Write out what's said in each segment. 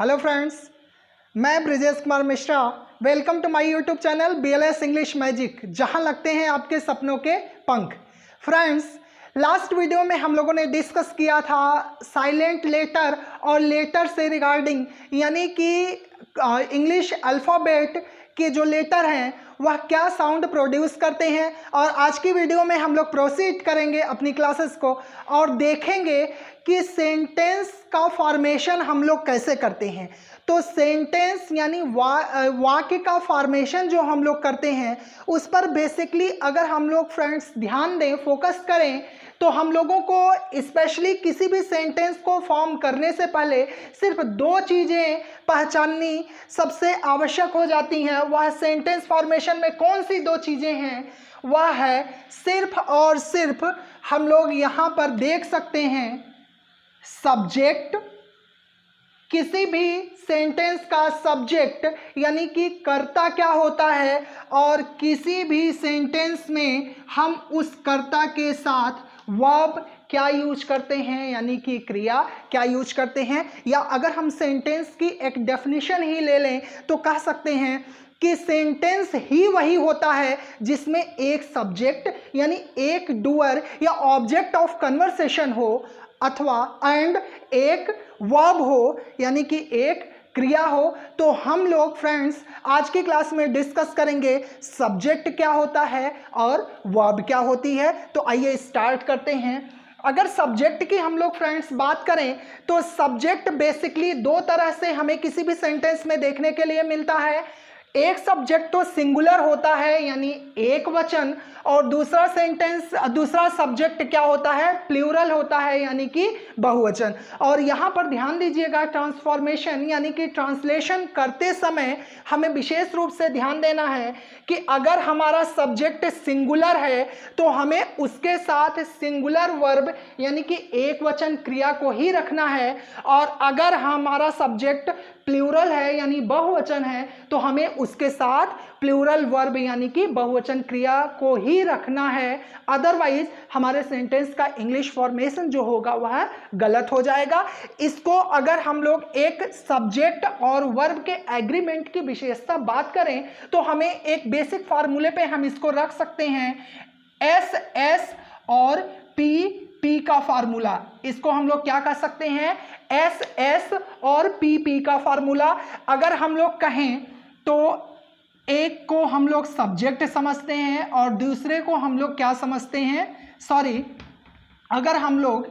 Hello friends, मैं Brijesh Kumar Mishra. Welcome to my YouTube channel BLS English magic, जहां लगते हैं आपके सपनों के पंख। फ्रेंड्स, लास्ट वीडियो में हम लोगों ने डिस्कस किया था साइलेंट लेटर और लेटर से रिगार्डिंग, यानी कि इंग्लिश अल्फ़ाबेट के जो लेटर हैं वह क्या साउंड प्रोड्यूस करते हैं। और आज की वीडियो में हम लोग प्रोसीड करेंगे अपनी क्लासेस को और देखेंगे कि सेंटेंस का फॉर्मेशन हम लोग कैसे करते हैं। तो सेंटेंस यानी वाक्य का फॉर्मेशन जो हम लोग करते हैं उस पर बेसिकली अगर हम लोग फ्रेंड्स ध्यान दें, फोकस करें, तो हम लोगों को स्पेशली किसी भी सेंटेंस को फॉर्म करने से पहले सिर्फ दो चीज़ें पहचाननी सबसे आवश्यक हो जाती हैं। वह सेंटेंस फॉर्मेशन में कौन सी दो चीज़ें हैं? वह है सिर्फ और सिर्फ हम लोग यहाँ पर देख सकते हैं सब्जेक्ट, किसी भी सेंटेंस का सब्जेक्ट यानी कि कर्ता क्या होता है, और किसी भी सेंटेंस में हम उस कर्ता के साथ वर्ब क्या यूज करते हैं, यानी कि क्रिया क्या यूज करते हैं। या अगर हम सेंटेंस की एक डेफिनेशन ही ले लें तो कह सकते हैं कि सेंटेंस ही वही होता है जिसमें एक सब्जेक्ट यानी एक डूअर या ऑब्जेक्ट ऑफ कन्वर्सेशन हो, अथवा एंड एक वर्ब हो यानी कि एक क्रिया हो। तो हम लोग फ्रेंड्स आज की क्लास में डिस्कस करेंगे सब्जेक्ट क्या होता है और वर्ब क्या होती है। तो आइए स्टार्ट करते हैं। अगर सब्जेक्ट की हम लोग फ्रेंड्स बात करें तो सब्जेक्ट बेसिकली दो तरह से हमें किसी भी सेंटेंस में देखने के लिए मिलता है। एक सब्जेक्ट तो सिंगुलर होता है यानी एक वचन, और दूसरा सब्जेक्ट क्या होता है, प्लूरल होता है यानी कि बहुवचन। और यहाँ पर ध्यान दीजिएगा, ट्रांसफॉर्मेशन यानी कि ट्रांसलेशन करते समय हमें विशेष रूप से ध्यान देना है कि अगर हमारा सब्जेक्ट सिंगुलर है तो हमें उसके साथ सिंगुलर वर्ब यानी कि एक वचन क्रिया को ही रखना है, और अगर हमारा सब्जेक्ट प्लूरल है यानी बहुवचन है तो हमें उसके साथ प्लूरल वर्ब यानी कि बहुवचन क्रिया को ही रखना है। अदरवाइज हमारे सेंटेंस का इंग्लिश फॉर्मेशन जो होगा वह गलत हो जाएगा। इसको अगर हम लोग एक सब्जेक्ट और वर्ब के एग्रीमेंट की विशेषता बात करें तो हमें एक बेसिक फार्मूले पे हम इसको रख सकते हैं, एस और पी का फार्मूला। इसको हम लोग क्या कह सकते हैं, एस और पी का फार्मूला। अगर हम लोग कहें तो एक को हम लोग सब्जेक्ट समझते हैं और दूसरे को हम लोग क्या समझते हैं, अगर हम लोग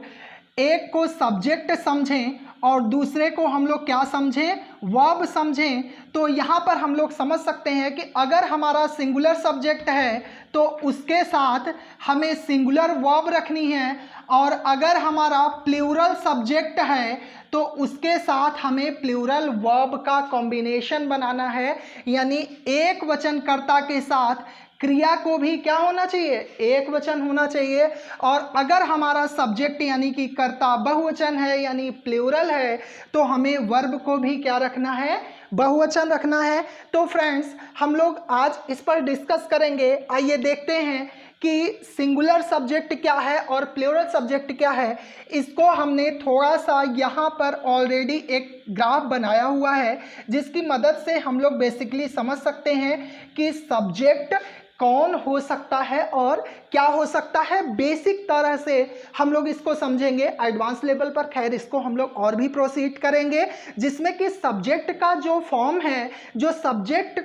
एक को सब्जेक्ट समझें और दूसरे को हम लोग क्या समझें, वर्ब समझें, तो यहाँ पर हम लोग समझ सकते हैं कि अगर हमारा सिंगुलर सब्जेक्ट है तो उसके साथ हमें सिंगुलर वर्ब रखनी है, और अगर हमारा प्लूरल सब्जेक्ट है तो उसके साथ हमें प्लूरल वर्ब का कॉम्बिनेशन बनाना है, यानी एक वचनकर्ता के साथ क्रिया को भी क्या होना चाहिए, एक वचन होना चाहिए। और अगर हमारा सब्जेक्ट यानी कि कर्ता बहुवचन है यानी प्लूरल है तो हमें वर्ब को भी क्या रखना है, बहुवचन रखना है। तो फ्रेंड्स हम लोग आज इस पर डिस्कस करेंगे। आइए देखते हैं कि सिंगुलर सब्जेक्ट क्या है और प्लूरल सब्जेक्ट क्या है। इसको हमने थोड़ा सा यहाँ पर ऑलरेडी एक ग्राफ बनाया हुआ है जिसकी मदद से हम लोग बेसिकली समझ सकते हैं कि सब्जेक्ट कौन हो सकता है और क्या हो सकता है। बेसिक तरह से हम लोग इसको समझेंगे, एडवांस लेवल पर खैर इसको हम लोग और भी प्रोसीड करेंगे, जिसमें कि सब्जेक्ट का जो फॉर्म है, जो सब्जेक्ट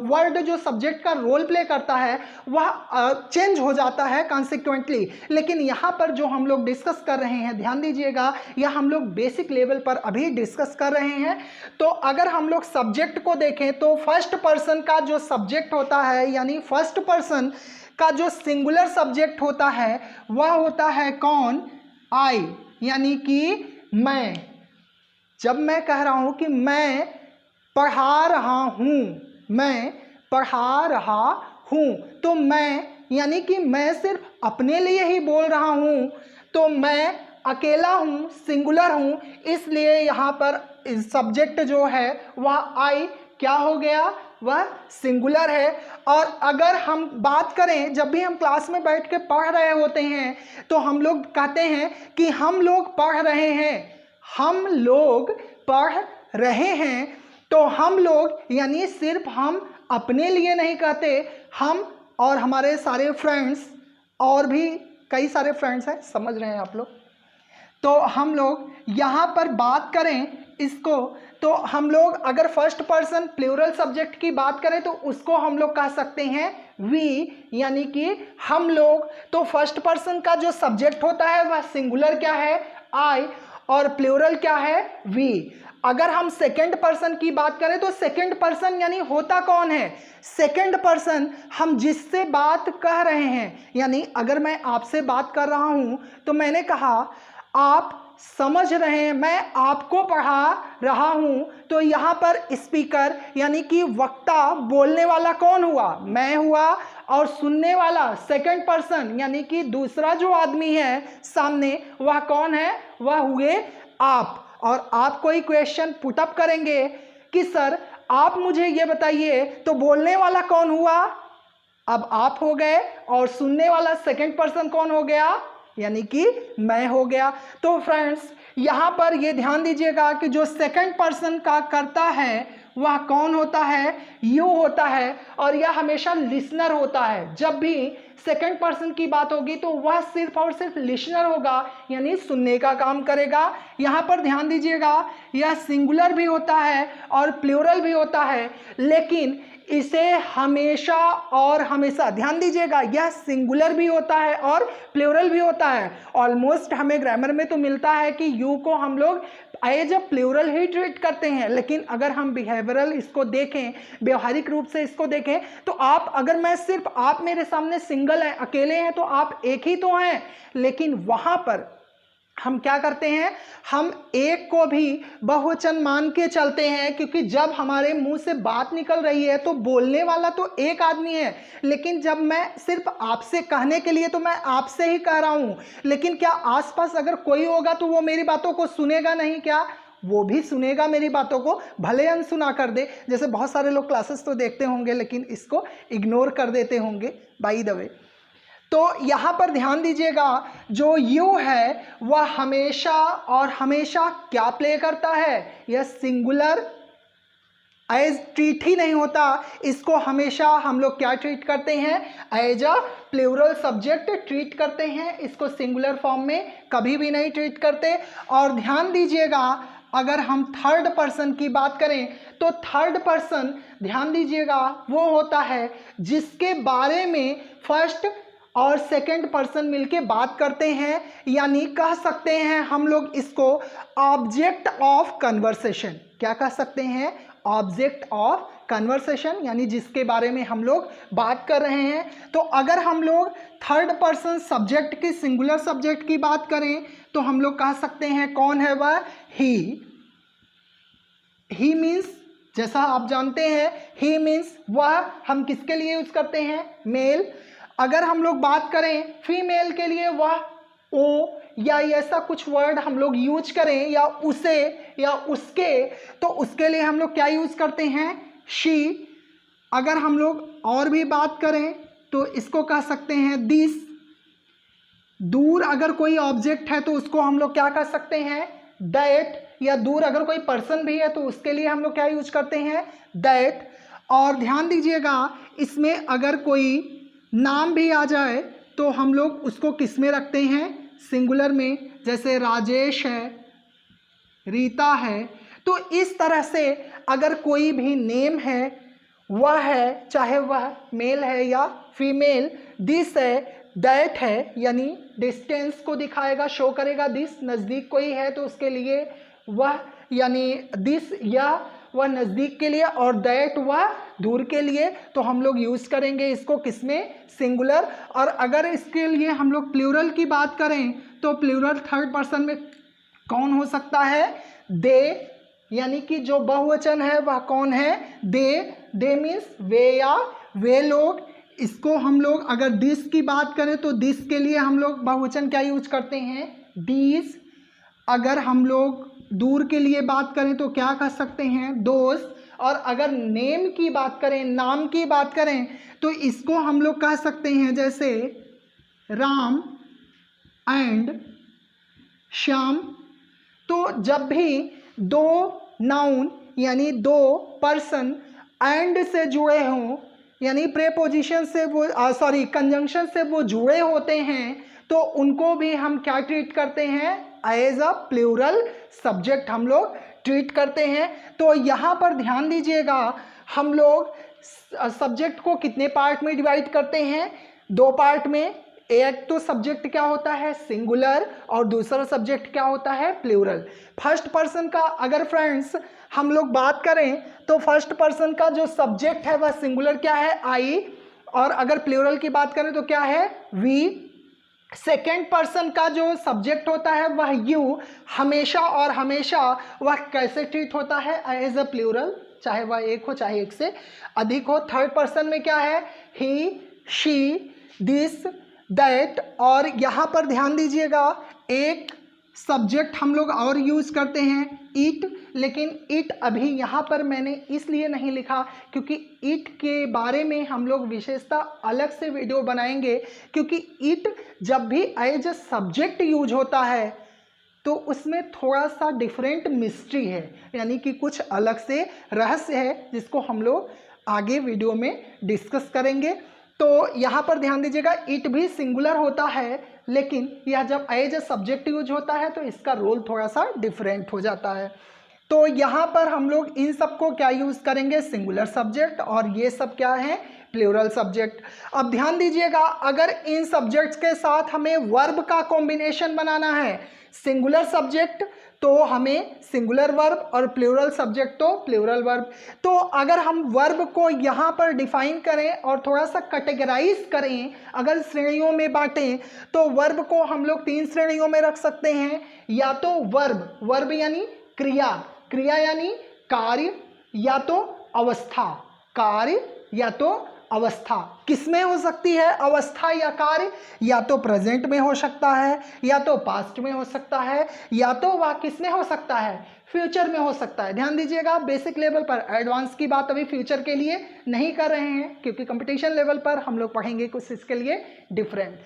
वर्ड जो सब्जेक्ट का रोल प्ले करता है वह चेंज हो जाता है कॉन्सिक्वेंटली। लेकिन यहाँ पर जो हम लोग डिस्कस कर रहे हैं, ध्यान दीजिएगा, यह हम लोग बेसिक लेवल पर अभी डिस्कस कर रहे हैं। तो अगर हम लोग सब्जेक्ट को देखें तो फर्स्ट पर्सन का जो सब्जेक्ट होता है यानी फर्स्ट पर्सन का जो सिंगुलर सब्जेक्ट होता है वह होता है कौन, आई, यानी कि मैं। जब मैं कह रहा हूं कि मैं पढ़ा रहा हूं, मैं पढ़ा रहा हूं, तो मैं यानी कि मैं सिर्फ अपने लिए ही बोल रहा हूं, तो मैं अकेला हूं, सिंगुलर हूं, इसलिए यहाँ पर सब्जेक्ट जो है वह आई क्या हो गया, वह सिंगुलर है। और अगर हम बात करें, जब भी हम क्लास में बैठ के पढ़ रहे होते हैं तो हम लोग कहते हैं कि हम लोग पढ़ रहे हैं, हम लोग पढ़ रहे हैं तो हम लोग यानी सिर्फ हम अपने लिए नहीं कहते, हम और हमारे सारे फ्रेंड्स, और भी कई सारे फ्रेंड्स हैं, समझ रहे हैं आप लोग। तो हम लोग यहाँ पर बात करें इसको, तो हम लोग अगर फर्स्ट पर्सन प्लूरल सब्जेक्ट की बात करें तो उसको हम लोग कह सकते हैं वी, यानी कि हम लोग। तो फर्स्ट पर्सन का जो सब्जेक्ट होता है वह सिंगुलर क्या है, आई, और प्लूरल क्या है, वी। अगर हम सेकंड पर्सन की बात करें तो सेकंड पर्सन यानी होता कौन है, सेकंड पर्सन हम जिससे बात कह रहे हैं, यानी अगर मैं आपसे बात कर रहा हूं तो मैंने कहा आप समझ रहे हैं, मैं आपको पढ़ा रहा हूं, तो यहाँ पर स्पीकर यानी कि वक्ता, बोलने वाला कौन हुआ, मैं हुआ, और सुनने वाला सेकंड पर्सन यानी कि दूसरा जो आदमी है सामने वह कौन है, वह हुए आप। और आप कोई क्वेश्चन पुटअप करेंगे कि सर आप मुझे ये बताइए तो बोलने वाला कौन हुआ, अब आप हो गए, और सुनने वाला सेकंड पर्सन कौन हो गया, यानी कि मैं हो गया। तो फ्रेंड्स यहाँ पर ये ध्यान दीजिएगा कि जो सेकंड पर्सन का करता है वह कौन होता है, यू होता है, और यह हमेशा लिसनर होता है। जब भी सेकंड पर्सन की बात होगी तो वह सिर्फ और सिर्फ लिसनर होगा, यानी सुनने का काम करेगा। यहाँ पर ध्यान दीजिएगा यह सिंगुलर भी होता है और प्लूरल भी होता है, लेकिन इसे हमेशा और हमेशा ध्यान दीजिएगा यह सिंगुलर भी होता है और प्लूरल भी होता है। ऑलमोस्ट हमें ग्रामर में तो मिलता है कि यू को हम लोग एज अ प्लूरल ही ट्रीट करते हैं, लेकिन अगर हम बिहेवियरल इसको देखें, व्यवहारिक रूप से इसको देखें, तो आप, अगर मैं सिर्फ, आप मेरे सामने सिंगल हैं, अकेले हैं, तो आप एक ही तो हैं, लेकिन वहां पर हम क्या करते हैं, हम एक को भी बहुवचन मान के चलते हैं, क्योंकि जब हमारे मुंह से बात निकल रही है तो बोलने वाला तो एक आदमी है, लेकिन जब मैं सिर्फ आपसे कहने के लिए तो मैं आपसे ही कह रहा हूं, लेकिन क्या आसपास अगर कोई होगा तो वो मेरी बातों को सुनेगा नहीं क्या, वो भी सुनेगा मेरी बातों को, भले अनसुना कर दे। जैसे बहुत सारे लोग क्लासेस तो देखते होंगे लेकिन इसको इग्नोर कर देते होंगे बाय द वे। तो यहाँ पर ध्यान दीजिएगा जो यू है वह हमेशा और हमेशा क्या प्ले करता है, यह सिंगुलर एज ट्रीट ही नहीं होता, इसको हमेशा हम लोग क्या ट्रीट करते हैं, as a plural subject treat करते हैं, इसको सिंगुलर फॉर्म में कभी भी नहीं ट्रीट करते। और ध्यान दीजिएगा अगर हम थर्ड पर्सन की बात करें तो थर्ड पर्सन ध्यान दीजिएगा वो होता है जिसके बारे में फर्स्ट और सेकंड पर्सन मिलके बात करते हैं, यानी कह सकते हैं हम लोग इसको ऑब्जेक्ट ऑफ कन्वर्सेशन। क्या कह सकते हैं, ऑब्जेक्ट ऑफ कन्वर्सेशन, यानी जिसके बारे में हम लोग बात कर रहे हैं। तो अगर हम लोग थर्ड पर्सन सब्जेक्ट की, सिंगुलर सब्जेक्ट की बात करें तो हम लोग कह सकते हैं कौन है वह, ही। ही मीन्स, जैसा आप जानते हैं ही मीन्स वह हम किसके लिए यूज करते हैं, मेल। अगर हम लोग बात करें फीमेल के लिए वह ओ या ऐसा कुछ वर्ड हम लोग यूज करें, या उसे या उसके, तो उसके लिए हम लोग क्या यूज करते हैं, शी। अगर हम लोग और भी बात करें तो इसको कह सकते हैं दिस। दूर अगर कोई ऑब्जेक्ट है तो उसको हम लोग क्या कह सकते हैं, दैट, या दूर अगर कोई पर्सन भी है तो उसके लिए हम लोग क्या यूज करते हैं, दैट। और ध्यान दीजिएगा इसमें अगर कोई नाम भी आ जाए तो हम लोग उसको किस में रखते हैं, सिंगुलर में, जैसे राजेश है, रीता है। तो इस तरह से अगर कोई भी नेम है वह है, चाहे वह मेल है या फीमेल, दिस है, दैट है, यानी डिस्टेंस को दिखाएगा, शो करेगा, दिस नज़दीक कोई है तो उसके लिए वह, यानी दिस या वह नज़दीक के लिए, और दैट वह दूर के लिए, तो हम लोग यूज़ करेंगे इसको किसमें, सिंगुलर। और अगर इसके लिए हम लोग प्लूरल की बात करें तो प्लूरल थर्ड पर्सन में कौन हो सकता है, दे, यानी कि जो बहुवचन है वह कौन है, दे। दे मीन्स वे या वे लोग। इसको हम लोग अगर दिस की बात करें तो दिस के लिए हम लोग बहुवचन क्या यूज करते हैं, दीज। अगर हम लोग दूर के लिए बात करें तो क्या कह सकते हैं, दोस्त। और अगर नेम की बात करें, नाम की बात करें, तो इसको हम लोग कह सकते हैं जैसे राम एंड श्याम। तो जब भी दो नाउन यानी दो पर्सन एंड से जुड़े हों, यानी प्रेपोजिशन से वो कंजंक्शन से वो जुड़े होते हैं, तो उनको भी हम क्या ट्रीट करते हैं, एज अ प्लूरल सब्जेक्ट हम लोग ट्रीट करते हैं। तो यहाँ पर ध्यान दीजिएगा, हम लोग सब्जेक्ट को कितने पार्ट में डिवाइड करते हैं, दो पार्ट में। एक तो सब्जेक्ट क्या होता है, सिंगुलर, और दूसरा सब्जेक्ट क्या होता है, प्लूरल। फर्स्ट पर्सन का अगर फ्रेंड्स हम लोग बात करें तो फर्स्ट पर्सन का जो सब्जेक्ट है वह सिंगुलर क्या है, आई, और अगर प्लूरल की बात करें तो क्या है, वी। सेकेंड पर्सन का जो सब्जेक्ट होता है वह यू, हमेशा और हमेशा वह कैसे ट्रीट होता है, एज अ प्लूरल, चाहे वह एक हो चाहे एक से अधिक हो। थर्ड पर्सन में क्या है, ही, शी, दिस, दैट। और यहाँ पर ध्यान दीजिएगा, एक सब्जेक्ट हम लोग और यूज करते हैं, इट, लेकिन इट अभी यहाँ पर मैंने इसलिए नहीं लिखा क्योंकि इट के बारे में हम लोग विशेषता अलग से वीडियो बनाएंगे, क्योंकि इट जब भी एज अ सब्जेक्ट यूज होता है तो उसमें थोड़ा सा डिफरेंट मिस्ट्री है, यानी कि कुछ अलग से रहस्य है जिसको हम लोग आगे वीडियो में डिस्कस करेंगे। तो यहाँ पर ध्यान दीजिएगा, इट भी सिंगुलर होता है, लेकिन यह जब एज अ सब्जेक्ट यूज होता है तो इसका रोल थोड़ा सा डिफरेंट हो जाता है। तो यहाँ पर हम लोग इन सब को क्या यूज करेंगे, सिंगुलर सब्जेक्ट, और ये सब क्या है, प्लूरल सब्जेक्ट। अब ध्यान दीजिएगा, अगर इन सब्जेक्ट्स के साथ हमें वर्ब का कॉम्बिनेशन बनाना है, सिंगुलर सब्जेक्ट तो हमें सिंगुलर वर्ब और प्लूरल सब्जेक्ट तो प्लूरल वर्ब। तो अगर हम वर्ब को यहाँ पर डिफाइन करें और थोड़ा सा कैटेगराइज करें, अगर श्रेणियों में बांटें, तो वर्ब को हम लोग 3 श्रेणियों में रख सकते हैं। या तो वर्ब, वर्ब यानी क्रिया, क्रिया यानी कार्य, या तो अवस्था, कार्य या तो अवस्था। किसमें हो सकती है अवस्था या कार्य, या तो प्रेजेंट में हो सकता है, या तो पास्ट में हो सकता है, या तो वह किस में हो सकता है, फ्यूचर में हो सकता है। ध्यान दीजिएगा, बेसिक लेवल पर, एडवांस की बात अभी फ्यूचर के लिए नहीं कर रहे हैं क्योंकि कंपटीशन लेवल पर हम लोग पढ़ेंगे कुछ इसके लिए डिफरेंट।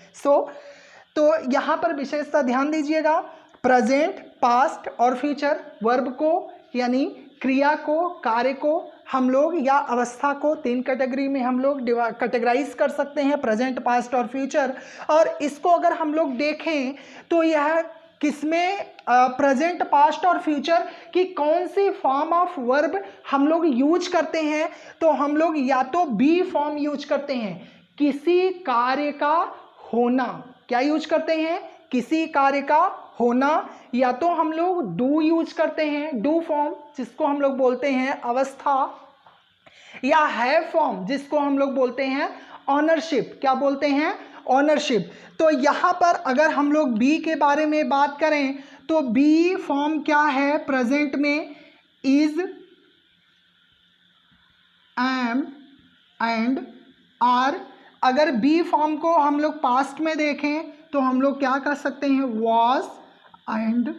तो यहाँ पर विशेषता ध्यान दीजिएगा, प्रेजेंट, पास्ट और फ्यूचर, वर्ब को यानी क्रिया को, कार्य को हम लोग या अवस्था को 3 कैटेगरी में हम लोग कैटेगराइज कर सकते हैं, प्रेजेंट, पास्ट और फ्यूचर। और इसको अगर हम लोग देखें तो यह किसमें, प्रेजेंट, पास्ट और फ्यूचर की कौन सी फॉर्म ऑफ वर्ब हम लोग यूज करते हैं, तो हम लोग या तो बी फॉर्म यूज करते हैं, किसी कार्य का होना। क्या यूज करते हैं, किसी कार्य का होना, या तो हम लोग डू यूज करते हैं, डू फॉर्म जिसको हम लोग बोलते हैं अवस्था, या हैव फॉर्म जिसको हम लोग बोलते हैं ऑनरशिप। क्या बोलते हैं, ऑनरशिप। तो यहाँ पर अगर हम लोग बी के बारे में बात करें तो बी फॉर्म क्या है, प्रेजेंट में इज, एम एंड आर। अगर बी फॉर्म को हम लोग पास्ट में देखें तो हम लोग क्या कर सकते हैं, वॉज एंड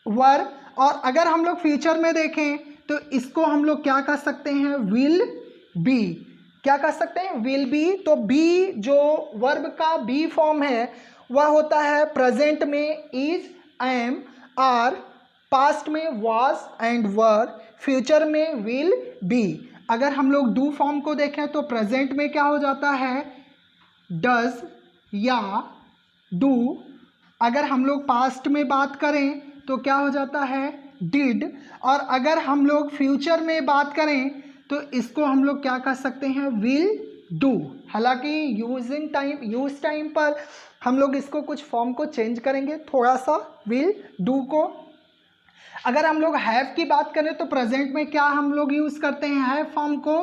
वर। और अगर हम लोग फ्यूचर में देखें तो इसको हम लोग क्या कर सकते हैं, विल बी। क्या कर सकते हैं, विल बी। तो बी जो वर्ब का बी फॉर्म है वह होता है प्रेजेंट में इज, एम, आर, पास्ट में वॉज एंड वर, फ्यूचर में विल बी। अगर हम लोग डू फॉर्म को देखें तो प्रेजेंट में क्या हो जाता है, डज या डू। अगर हम लोग पास्ट में बात करें तो क्या हो जाता है, डिड। और अगर हम लोग फ्यूचर में बात करें तो इसको हम लोग क्या कर सकते हैं, विल डू। हालांकि यूज टाइम पर हम लोग इसको कुछ फॉर्म को चेंज करेंगे थोड़ा सा, विल डू को। अगर हम लोग हैव की बात करें तो प्रेजेंट में क्या हम लोग यूज करते हैं, हैव फॉर्म को,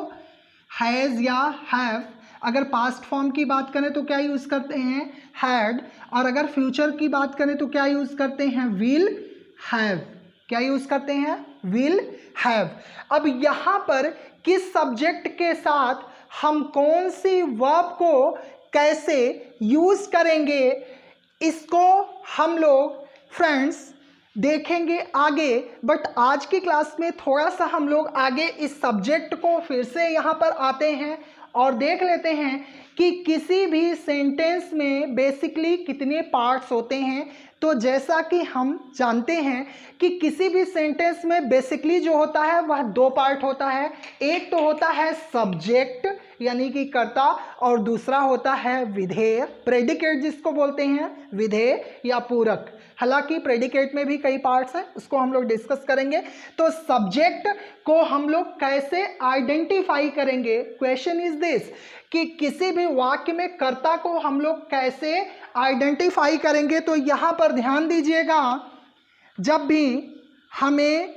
हैज या हैव। अगर पास्ट फॉर्म की बात करें तो क्या यूज करते हैं, हैड। और अगर फ्यूचर की बात करें तो क्या यूज करते हैं, विल हैव। क्या यूज करते हैं, विल हैव। अब यहाँ पर किस सब्जेक्ट के साथ हम कौन सी वर्ब को कैसे यूज करेंगे, इसको हम लोग फ्रेंड्स देखेंगे आगे। बट आज की क्लास में थोड़ा सा हम लोग आगे इस सब्जेक्ट को फिर से यहाँ पर आते हैं और देख लेते हैं कि किसी भी सेंटेंस में बेसिकली कितने पार्ट्स होते हैं। तो जैसा कि हम जानते हैं कि किसी भी सेंटेंस में बेसिकली जो होता है वह दो पार्ट होता है। एक तो होता है सब्जेक्ट यानी कि कर्ता, और दूसरा होता है विधेय, प्रेडिकेट जिसको बोलते हैं, विधेय या पूरक। हालांकि प्रेडिकेट में भी कई पार्ट्स हैं, उसको हम लोग डिस्कस करेंगे। तो सब्जेक्ट को हम लोग कैसे आइडेंटिफाई करेंगे, क्वेश्चन इज दिस, कि किसी भी वाक्य में कर्ता को हम लोग कैसे आइडेंटिफाई करेंगे। तो यहाँ पर ध्यान दीजिएगा, जब भी हमें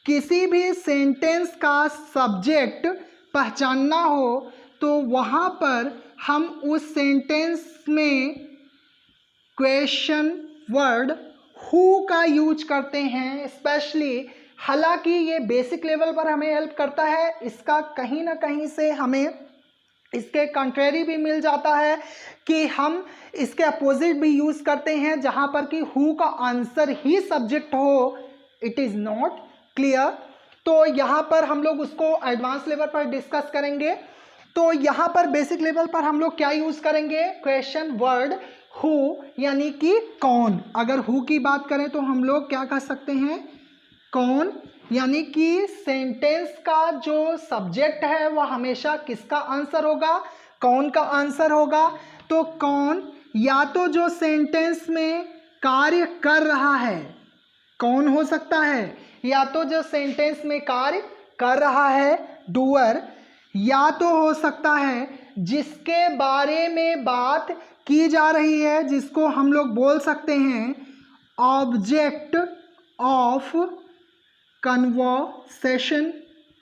किसी भी सेंटेंस का सब्जेक्ट पहचानना हो तो वहाँ पर हम उस सेंटेंस में क्वेश्चन वर्ड हु का यूज करते हैं स्पेशली। हालांकि ये बेसिक लेवल पर हमें हेल्प करता है, इसका कहीं ना कहीं से हमें इसके कंट्रेरी भी मिल जाता है कि हम इसके अपोजिट भी यूज़ करते हैं, जहाँ पर कि हु का आंसर ही सब्जेक्ट हो। It is not clear. तो यहाँ पर हम लोग उसको एडवांस लेवल पर डिस्कस करेंगे। तो यहाँ पर बेसिक लेवल पर हम लोग क्या यूज़ करेंगे, क्वेश्चन वर्ड हु यानी कि कौन। अगर हु की बात करें तो हम लोग क्या कह सकते हैं, कौन, यानी कि सेंटेंस का जो सब्जेक्ट है वह हमेशा किसका आंसर होगा, कौन का आंसर होगा। तो कौन या तो जो सेंटेंस में कार्य कर रहा है, कौन हो सकता है, या तो जो सेंटेंस में कार्य कर रहा है, डूअर, या तो हो सकता है जिसके बारे में बात की जा रही है, जिसको हम लोग बोल सकते हैं ऑब्जेक्ट ऑफ कन्वर्सेशन।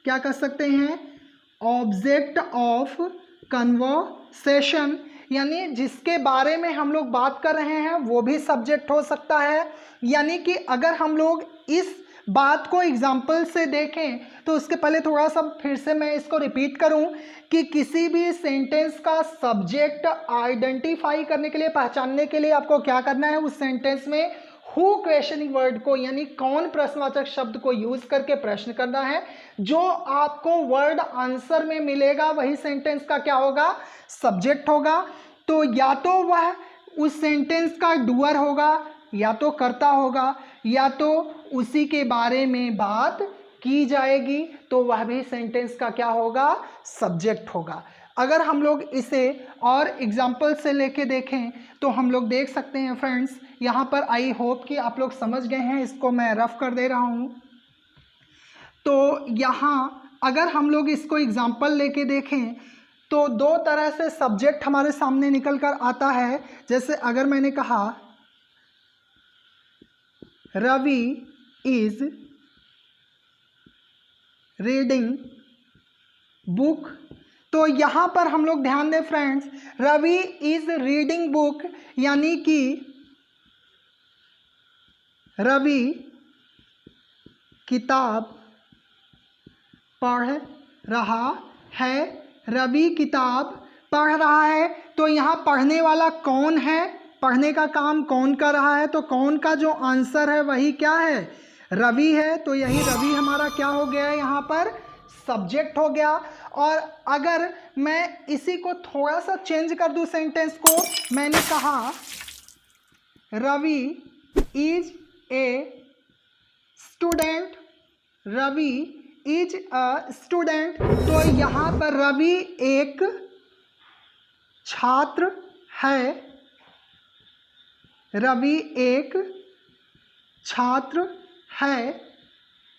क्या कर सकते हैं, ऑब्जेक्ट ऑफ कन्वर्सेशन, यानी जिसके बारे में हम लोग बात कर रहे हैं वो भी सब्जेक्ट हो सकता है। यानी कि अगर हम लोग इस बात को एग्जाम्पल से देखें तो उसके पहले थोड़ा सा फिर से मैं इसको रिपीट करूं कि किसी भी सेंटेंस का सब्जेक्ट आइडेंटिफाई करने के लिए, पहचानने के लिए आपको क्या करना है, उस सेंटेंस में हु क्वेश्चनिंग वर्ड को यानी कौन प्रश्नवाचक शब्द को यूज करके प्रश्न करना है। जो आपको वर्ड आंसर में मिलेगा वही सेंटेंस का क्या होगा, सब्जेक्ट होगा। तो या तो वह उस सेंटेंस का डूअर होगा, या तो कर्ता होगा, या तो उसी के बारे में बात की जाएगी, तो वह भी सेंटेंस का क्या होगा, सब्जेक्ट होगा। अगर हम लोग इसे और एग्जाम्पल से लेके देखें तो हम लोग देख सकते हैं फ्रेंड्स, यहाँ पर आई होप कि आप लोग समझ गए हैं, इसको मैं रफ कर दे रहा हूँ। तो यहाँ अगर हम लोग इसको एग्जाम्पल लेके देखें तो दो तरह से सब्जेक्ट हमारे सामने निकल कर आता है। जैसे अगर मैंने कहा रवि इज रीडिंग बुक, तो यहाँ पर हम लोग ध्यान दें friends, Ravi is reading book यानी कि रवि किताब पढ़ रहा है, रवि किताब पढ़ रहा है। तो यहाँ पढ़ने वाला कौन है, पढ़ने का काम कौन कर रहा है, तो कौन का जो आंसर है वही क्या है, रवि है। तो यही रवि हमारा क्या हो गया है, यहाँ पर सब्जेक्ट हो गया। और अगर मैं इसी को थोड़ा सा चेंज कर दूं सेंटेंस को, मैंने कहा Ravi is a student, Ravi is a student, तो यहाँ पर रवि एक छात्र है, रवि एक छात्र है,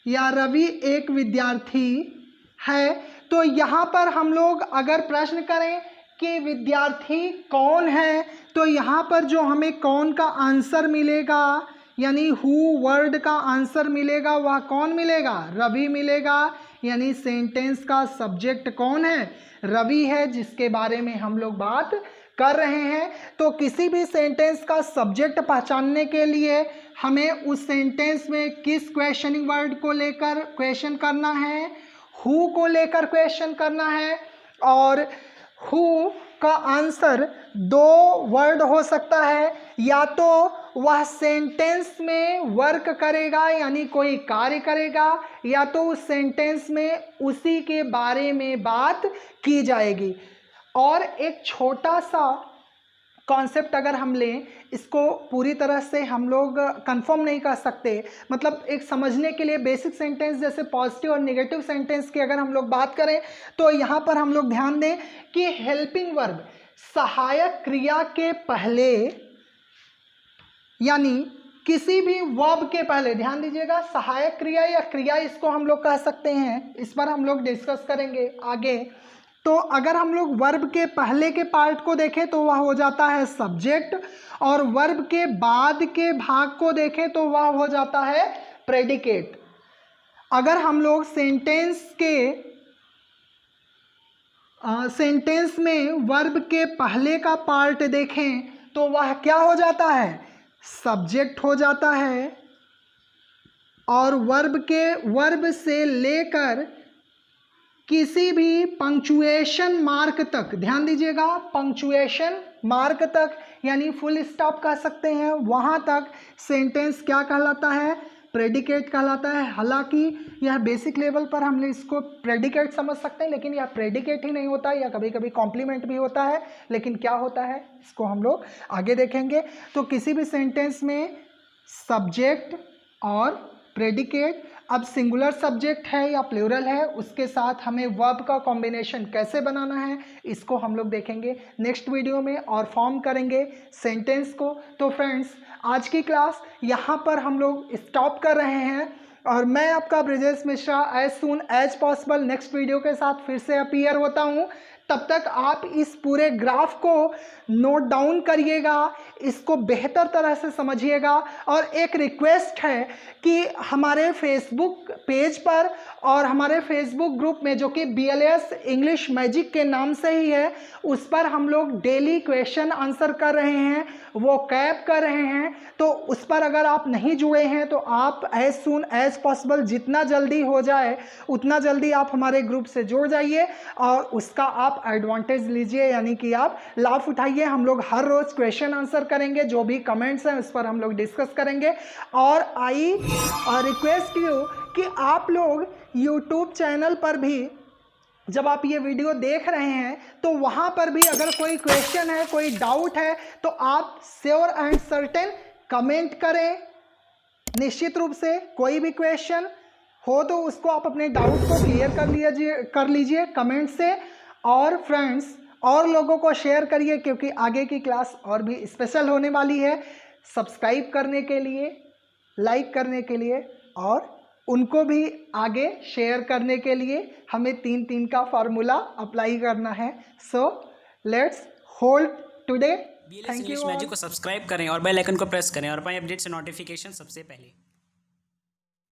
या रवि एक विद्यार्थी है। तो यहाँ पर हम लोग अगर प्रश्न करें कि विद्यार्थी कौन है, तो यहाँ पर जो हमें कौन का आंसर मिलेगा यानी हु वर्ड का आंसर मिलेगा, वह कौन मिलेगा, रवि मिलेगा। यानी सेंटेंस का सब्जेक्ट कौन है, रवि है, जिसके बारे में हम लोग बात कर रहे हैं। तो किसी भी सेंटेंस का सब्जेक्ट पहचानने के लिए हमें उस सेंटेंस में किस क्वेश्चनिंग वर्ड को लेकर क्वेश्चन करना है, हु को लेकर क्वेश्चन करना है। और हु का आंसर दो वर्ड हो सकता है, या तो वह सेंटेंस में वर्क करेगा यानी कोई कार्य करेगा, या तो उस सेंटेंस में उसी के बारे में बात की जाएगी। और एक छोटा सा कॉन्सेप्ट अगर हम लें, इसको पूरी तरह से हम लोग कंफर्म नहीं कर सकते, मतलब एक समझने के लिए बेसिक सेंटेंस जैसे पॉजिटिव और नेगेटिव सेंटेंस की अगर हम लोग बात करें तो यहाँ पर हम लोग ध्यान दें कि हेल्पिंग वर्ब सहायक क्रिया के पहले, यानी किसी भी वर्ब के पहले, ध्यान दीजिएगा, सहायक क्रिया या क्रिया इसको हम लोग कह सकते हैं, इस पर हम लोग डिस्कस करेंगे आगे। तो अगर हम लोग वर्ब के पहले के पार्ट को देखें तो वह हो जाता है सब्जेक्ट, और वर्ब के बाद के भाग को देखें तो वह हो जाता है प्रेडिकेट। अगर हम लोग सेंटेंस में वर्ब के पहले का पार्ट देखें तो वह क्या हो जाता है, सब्जेक्ट हो जाता है, और वर्ब से लेकर किसी भी पंक्चुएशन मार्क तक, ध्यान दीजिएगा, पंक्चुएशन मार्क तक यानी फुल स्टॉप कह सकते हैं, वहाँ तक सेंटेंस क्या कहलाता है, प्रेडिकेट कहलाता है। हालांकि यह बेसिक लेवल पर हम इसको प्रेडिकेट समझ सकते हैं, लेकिन यह प्रेडिकेट ही नहीं होता, या कभी कभी कॉम्प्लीमेंट भी होता है, लेकिन क्या होता है इसको हम लोग आगे देखेंगे। तो किसी भी सेंटेंस में सब्जेक्ट और प्रेडिकेट, अब सिंगुलर सब्जेक्ट है या प्लूरल है, उसके साथ हमें वर्ब का कॉम्बिनेशन कैसे बनाना है इसको हम लोग देखेंगे नेक्स्ट वीडियो में और फॉर्म करेंगे सेंटेंस को। तो फ्रेंड्स, आज की क्लास यहाँ पर हम लोग स्टॉप कर रहे हैं, और मैं आपका Brijesh Mishra as soon as possible next video के साथ फिर से अपीयर होता हूँ। तब तक आप इस पूरे ग्राफ को नोट डाउन करिएगा, इसको बेहतर तरह से समझिएगा, और एक रिक्वेस्ट है कि हमारे फेसबुक पेज पर और हमारे फेसबुक ग्रुप में, जो कि BLS इंग्लिश मैजिक के नाम से ही है, उस पर हम लोग डेली क्वेश्चन आंसर कर रहे हैं, वो कैप कर रहे हैं। तो उस पर अगर आप नहीं जुड़े हैं तो आप एज सून एज पॉसिबल, जितना जल्दी हो जाए उतना जल्दी आप हमारे ग्रुप से जुड़ जाइए और उसका आप एडवांटेज लीजिए, यानी कि आप लाभ उठाइए। हम लोग हर रोज़ क्वेश्चन आंसर करेंगे, जो भी कमेंट्स हैं उस पर हम लोग डिस्कस करेंगे। और आई रिक्वेस्ट यू कि आप लोग यूट्यूब चैनल पर भी जब आप ये वीडियो देख रहे हैं तो वहाँ पर भी अगर कोई क्वेश्चन है, कोई डाउट है, तो आप श्योर एंड सर्टेन कमेंट करें। निश्चित रूप से कोई भी क्वेश्चन हो तो उसको आप अपने डाउट को क्लियर कर लीजिए कमेंट से। और फ्रेंड्स, और लोगों को शेयर करिए, क्योंकि आगे की क्लास और भी स्पेशल होने वाली है। सब्सक्राइब करने के लिए, लाइक करने के लिए और उनको भी आगे शेयर करने के लिए हमें 3-3 का फार्मूला अप्लाई करना है। So let's hold today. BLS English magic को सब्सक्राइब करें और बेल आइकन को प्रेस करें और पाएं अपडेट्स और नोटिफिकेशन सबसे पहले।